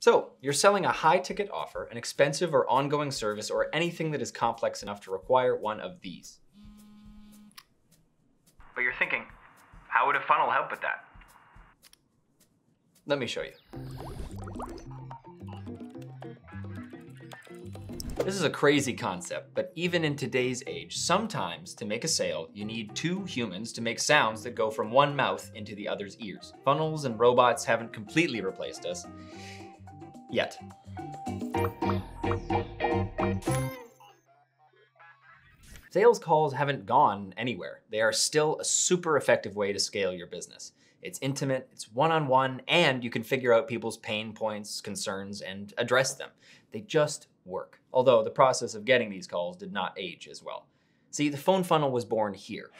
So you're selling a high ticket offer, an expensive or ongoing service, or anything that is complex enough to require one of these. But you're thinking, how would a funnel help with that? Let me show you. This is a crazy concept, but even in today's age, sometimes to make a sale, you need two humans to make sounds that go from one mouth into the other's ears. Funnels and robots haven't completely replaced us yet. Sales calls haven't gone anywhere. They are still a super effective way to scale your business. It's intimate, it's one-on-one, and you can figure out people's pain points, concerns, and address them. They just work. Although the process of getting these calls did not age as well. See, the phone funnel was born here.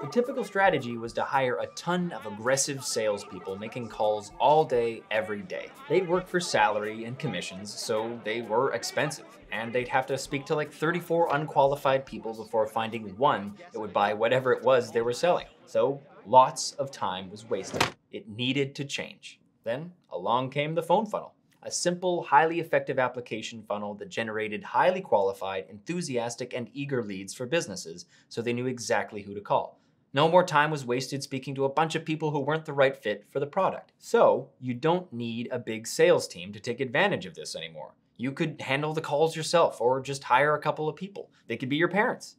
The typical strategy was to hire a ton of aggressive salespeople making calls all day, every day. They'd work for salary and commissions, so they were expensive. And they'd have to speak to like 34 unqualified people before finding one that would buy whatever it was they were selling. So lots of time was wasted. It needed to change. Then along came the phone funnel. A simple, highly effective application funnel that generated highly qualified, enthusiastic, and eager leads for businesses so they knew exactly who to call. No more time was wasted speaking to a bunch of people who weren't the right fit for the product. So you don't need a big sales team to take advantage of this anymore. You could handle the calls yourself or just hire a couple of people. They could be your parents.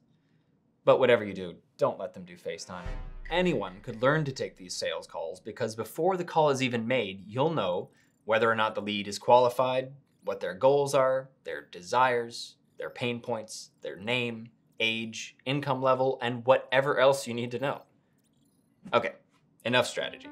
But whatever you do, don't let them do FaceTime. Anyone could learn to take these sales calls because before the call is even made, you'll know whether or not the lead is qualified, what their goals are, their desires, their pain points, their name, age, income level, and whatever else you need to know. Okay, enough strategy.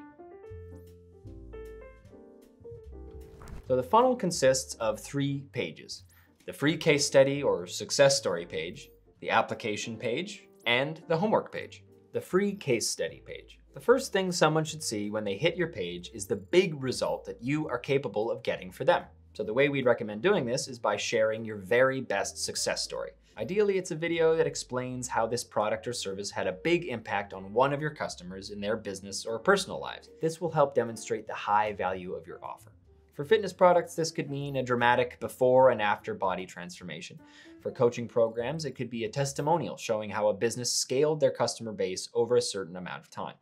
So the funnel consists of 3 pages: the free case study or success story page, the application page, and the homework page. The free case study page. The first thing someone should see when they hit your page is the big result that you are capable of getting for them. So the way we'd recommend doing this is by sharing your very best success story. Ideally, it's a video that explains how this product or service had a big impact on one of your customers in their business or personal lives. This will help demonstrate the high value of your offer. For fitness products, this could mean a dramatic before and after body transformation. For coaching programs, it could be a testimonial showing how a business scaled their customer base over a certain amount of time.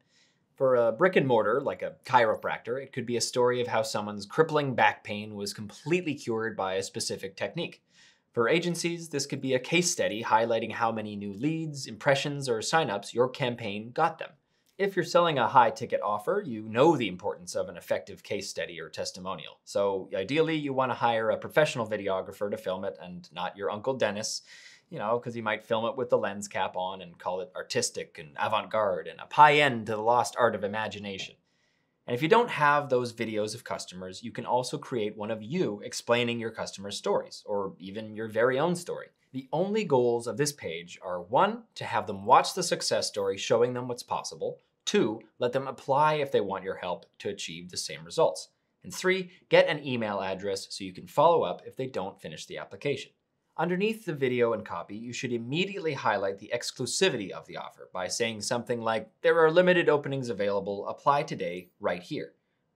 For a brick and mortar, like a chiropractor, it could be a story of how someone's crippling back pain was completely cured by a specific technique. For agencies, this could be a case study highlighting how many new leads, impressions, or signups your campaign got them. If you're selling a high-ticket offer, you know the importance of an effective case study or testimonial. So ideally, you want to hire a professional videographer to film it and not your Uncle Dennis, because he might film it with the lens cap on and call it artistic and avant-garde and a pie end to the lost art of imagination. And if you don't have those videos of customers, you can also create one of you explaining your customers' stories, or even your very own story. The only goals of this page are 1, to have them watch the success story showing them what's possible, 2, let them apply if they want your help to achieve the same results, and 3, get an email address so you can follow up if they don't finish the application. Underneath the video and copy, you should immediately highlight the exclusivity of the offer by saying something like, "There are limited openings available, apply today, right here,"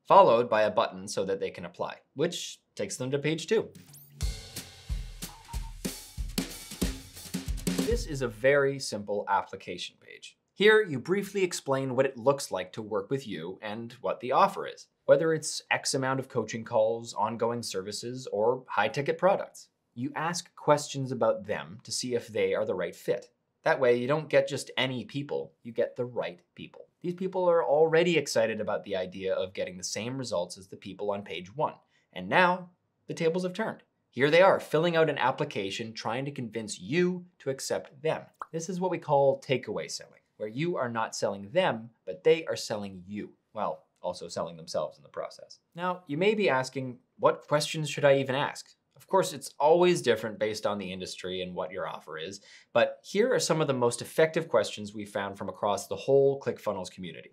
followed by a button so that they can apply, which takes them to page 2. This is a very simple application page. Here, you briefly explain what it looks like to work with you and what the offer is, whether it's X amount of coaching calls, ongoing services, or high-ticket products. You ask questions about them to see if they are the right fit. That way, you don't get just any people, you get the right people. These people are already excited about the idea of getting the same results as the people on page 1. And now, the tables have turned. Here they are, filling out an application, trying to convince you to accept them. This is what we call takeaway selling, where you are not selling them, but they are selling you. Well, also selling themselves in the process. Now, you may be asking, what questions should I even ask? Of course, it's always different based on the industry and what your offer is, but here are some of the most effective questions we found from across the whole ClickFunnels community.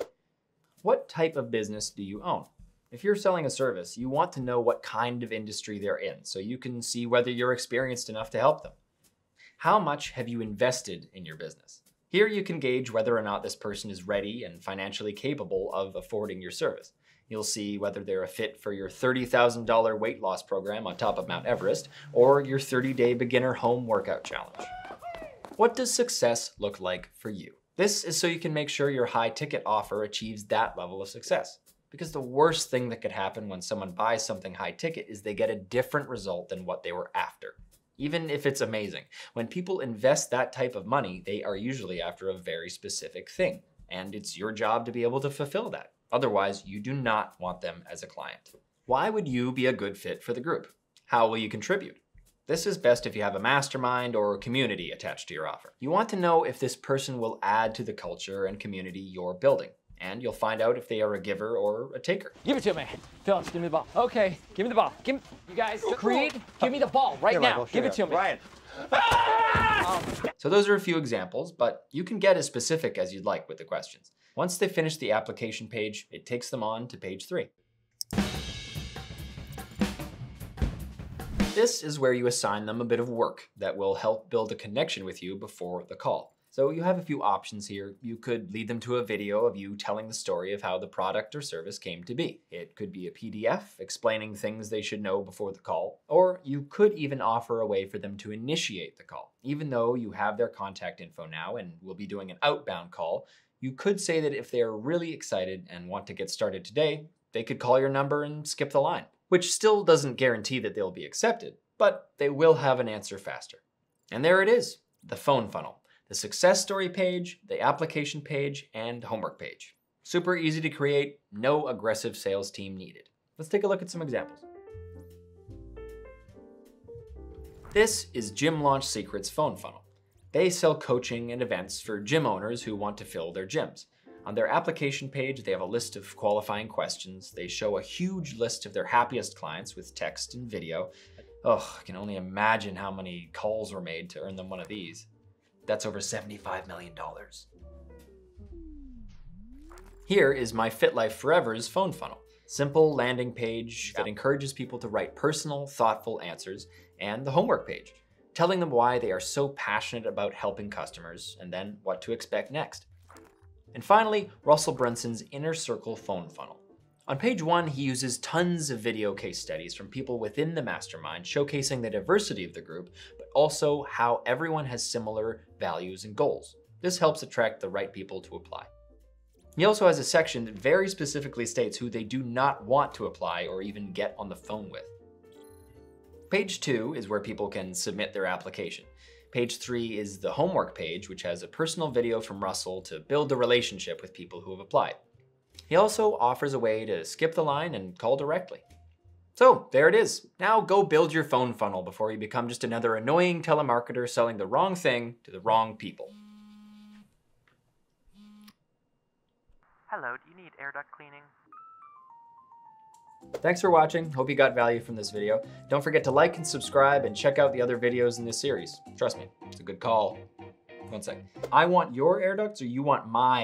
What type of business do you own? If you're selling a service, you want to know what kind of industry they're in so you can see whether you're experienced enough to help them. How much have you invested in your business? Here you can gauge whether or not this person is ready and financially capable of affording your service. You'll see whether they're a fit for your $30,000 weight loss program on top of Mount Everest or your 30-day beginner home workout challenge. What does success look like for you? This is so you can make sure your high-ticket offer achieves that level of success. Because the worst thing that could happen when someone buys something high-ticket is they get a different result than what they were after. Even if it's amazing. When people invest that type of money, they are usually after a very specific thing. And it's your job to be able to fulfill that. Otherwise, you do not want them as a client. Why would you be a good fit for the group? How will you contribute? This is best if you have a mastermind or a community attached to your offer. You want to know if this person will add to the culture and community you're building. And you'll find out if they are a giver or a taker. Give it to me. Phillips, give me the ball. Okay, give me the ball. You guys, Creed, give me the ball right now. Michael, give it to me. Ryan. So those are a few examples, but you can get as specific as you'd like with the questions. Once they finish the application page, it takes them on to page 3. This is where you assign them a bit of work that will help build a connection with you before the call. So you have a few options here. You could lead them to a video of you telling the story of how the product or service came to be. It could be a PDF explaining things they should know before the call, or you could even offer a way for them to initiate the call. Even though you have their contact info now and will be doing an outbound call, you could say that if they're really excited and want to get started today, they could call your number and skip the line, which still doesn't guarantee that they'll be accepted, but they will have an answer faster. And there it is, the phone funnel. The success story page, the application page, and homework page. Super easy to create, no aggressive sales team needed. Let's take a look at some examples. This is Gym Launch Secrets phone funnel. They sell coaching and events for gym owners who want to fill their gyms. On their application page, they have a list of qualifying questions. They show a huge list of their happiest clients with text and video. Oh, I can only imagine how many calls were made to earn them one of these. That's over $75 million. Here is my FitLife Forever's phone funnel. Simple landing page that encourages people to write personal, thoughtful answers, and the homework page, telling them why they are so passionate about helping customers and then what to expect next. And finally, Russell Brunson's Inner Circle phone funnel. On page 1, he uses tons of video case studies from people within the mastermind, showcasing the diversity of the group, but also how everyone has similar values and goals. This helps attract the right people to apply. He also has a section that very specifically states who they do not want to apply or even get on the phone with. Page 2 is where people can submit their application. Page 3 is the homework page, which has a personal video from Russell to build a relationship with people who have applied. He also offers a way to skip the line and call directly. So there it is. Now go build your phone funnel before you become just another annoying telemarketer selling the wrong thing to the wrong people. Hello, do you need air duct cleaning? Thanks for watching. Hope you got value from this video. Don't forget to like and subscribe and check out the other videos in this series. Trust me, it's a good call. One sec. I want your air ducts or you want my